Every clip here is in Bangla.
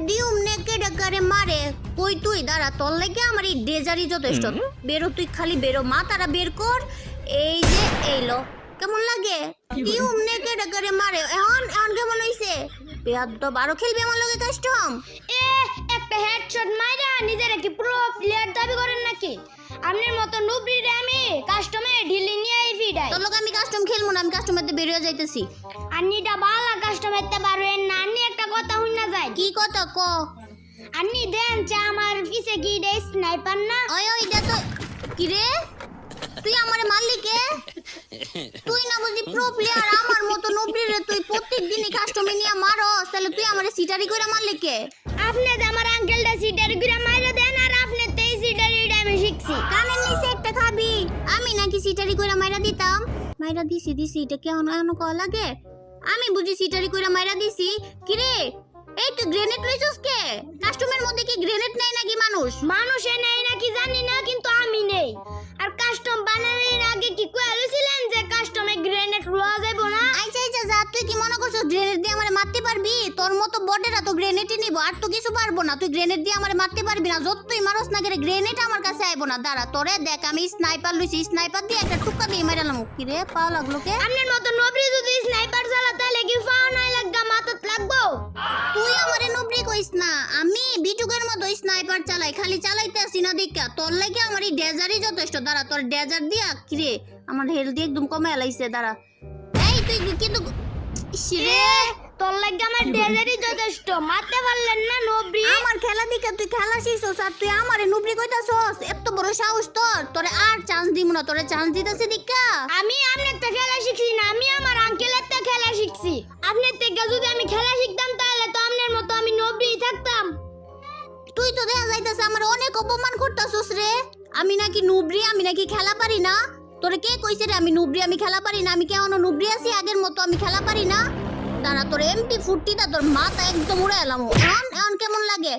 দিউম নে কেডা করে মারে কই তুই দাঁড়া তোর লাগে আমার এই ডেজারি যথেষ্ট বেরো তুই খালি বেরো মাথাটা বের কর এই যে এইলো কেমন লাগে দিউম নে কেডা করে মারে এখন এখন কেমন হইছে বেয়াদব আরো খেলবি আমার লগে কাস্টম একটা হেডশট মাইরা নিজেরা কি প্রো প্লেয়ার দাবি করেন নাকি আপনার মতো নুবরি রে আমি কাস্টমে ঢিলি নিয়ে আই ফিডাই তোর লগে আমি কাস্টম খেলবো না আমি কাস্টমারতে বেরিয়ে যাইতেছি আন্নিটা বালা কাস্টমারতে পারবেন না আন্নি একটা কথা হইনা যায় কি কথা ক আন্নি দেন চা আমার পিছে কি রে স্নাইপার না ওই ওই দে তো কি রে তুই আমারে মারলি কে তুই না বুঝি প্রো প্লেয়ার আমার মতো নবরি রে তুই প্রত্যেকদিনই কাস্টমে নিয়ে মারস তাহলে তুই আমারে সিটারি কইরা মারলি কে আপনি যে আমার আঙ্কেলটা সিটারি করে মাইরা দেন আর আপনি তেই সিটারিটা আমি শিখছি কানের নিচে একটা খাবি আমি নাকি সিটারি কইরা মাইরা দিতাম মাইরা দিছি এটা কেমন এমন কল লাগে আমি বুঝি সিটারি কইরা মাইরা দিছি কি রে এই তুই গ্রেনেড লইছস কে কাস্টমের মধ্যে কি গ্রেনেড নাই নাকি মানুষে নেই নাকি জানি না কিন্তু আমি নেই আর কাস্টম বানানোর আগে কি কইছিলেন যে কাস্টমে গ্রেনেড লওয়া যাবে না আচ্ছা যা তুই কি মনে করছস গ্রেনেড দিয়ে আমারে মারতে পারবি তোর মতো বটেরা তো গ্রেনেডই নিব আর তো কিছু পারবো না তুই গ্রেনেড দিয়ে আমারে মারতে পারবি না যত তুই মারস না করে গ্রেনেড আমার কাছে আইবো না দাঁড়া তোরে দেখ আমি স্নাইপার লইছি স্নাইপার দিয়ে একটা টুকা দিয়ে মারলাম কি রে পাও লাগলো কে আপনার মতো নবরি যদি স্নাইপার চালা তাহলে কি ফাও নাই লাগা মাথাত লাগবো তুই আমারে নবরি কইস না আমি বিটুকের মতো স্নাইপার চালাই খালি চালাইতে আসি না দেখা তোর লাগে আমার এই ডেজারই যথেষ্ট দাঁড়া তোর ডেজার দিয়া কি রে আমার হেলদি একদম কমে এলাইছে দাঁড়া এই তুই কিন্তু রে তোর লাগে আমার ডেজারই যথেষ্ট মারতে পারলেন না নবরি আমার খেলা দিকে তুই খেলা শিখছস আর তুই আমারে নবরি কইতাছস এত বড় সাহস তোর তোরে আর চান্স দিমু না তোরে চান্স দিতেছি দিকা আমি আপনার তো খেলা শিখছি না আমি আমার আঙ্কেলের তো খেলা শিখছি আপনার থেকে যদি আমি খেলা শিখতাম তাহলে তো আপনার মতো আমি নবরি থাকতাম তুই তো দেখা যাইতাছে আমার অনেক অপমান করতাছস রে আমি নাকি নুবরি আমি নাকি খেলা পারি না তোরে কে কইছে রে আমি নুবরি আমি খেলা পারি না আমি কেমন নুবরি আছি আগের মতো আমি খেলা পারি না দাঁড়া তোর এমটি ফুটিটা তোর মাথা একদম উড়ে এলাম এখন কেমন লাগে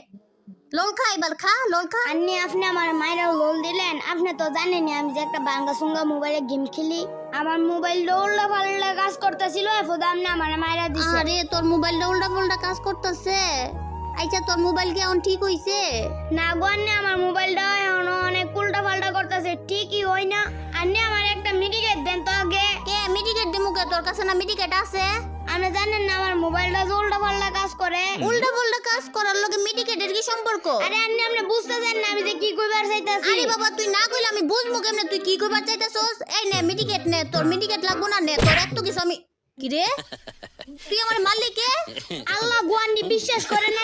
লোল খা এবার খা লোল খা আপনি আমার মায়েরা লোল দিলেন আপনি তো জানেনই আমি যে একটা বাঙ্গা সুঙ্গা মোবাইলে গেম খেলি আমার মোবাইল উল্টা পাল্টা কাজ করতেছিল এফোদ আপনি আমার মায়েরা দিছে আরে তোর মোবাইলটা উল্টা পাল্টা কাজ করতেছে আচ্ছা তোর মোবাইল কি এখন ঠিক হইছে না গো আন্নে আমার মোবাইলটা এখন অনেক উল্টা পাল্টা করতেছে ঠিকই হয় না আন্নে আমার একটা মিডিকেট দেন তো আগে কে মিডিকেট দিমু কে তোর কাছে না মিডিকেট আছে আপনি জানেন না আমার মোবাইলটা উল্টা পাল্টা কাজ করে উল্টা পাল্টা কাজ করার লগে মিডিকেটের কি সম্পর্ক আরে আপনি বুঝতেছেন না আমি যে কি কইবার চাইতাছি আরে বাবা তুই না কইলে আমি বুঝমু কেমনে তুই কি কইবার চাইতাছস এই নে মিডিকেট নে তোর মিডিকেট লাগবো না নে তোর এত কিছু আমি কি রে তুই আমার মালিক কে আল্লাহ গোয়ানি বিশ্বাস করেন না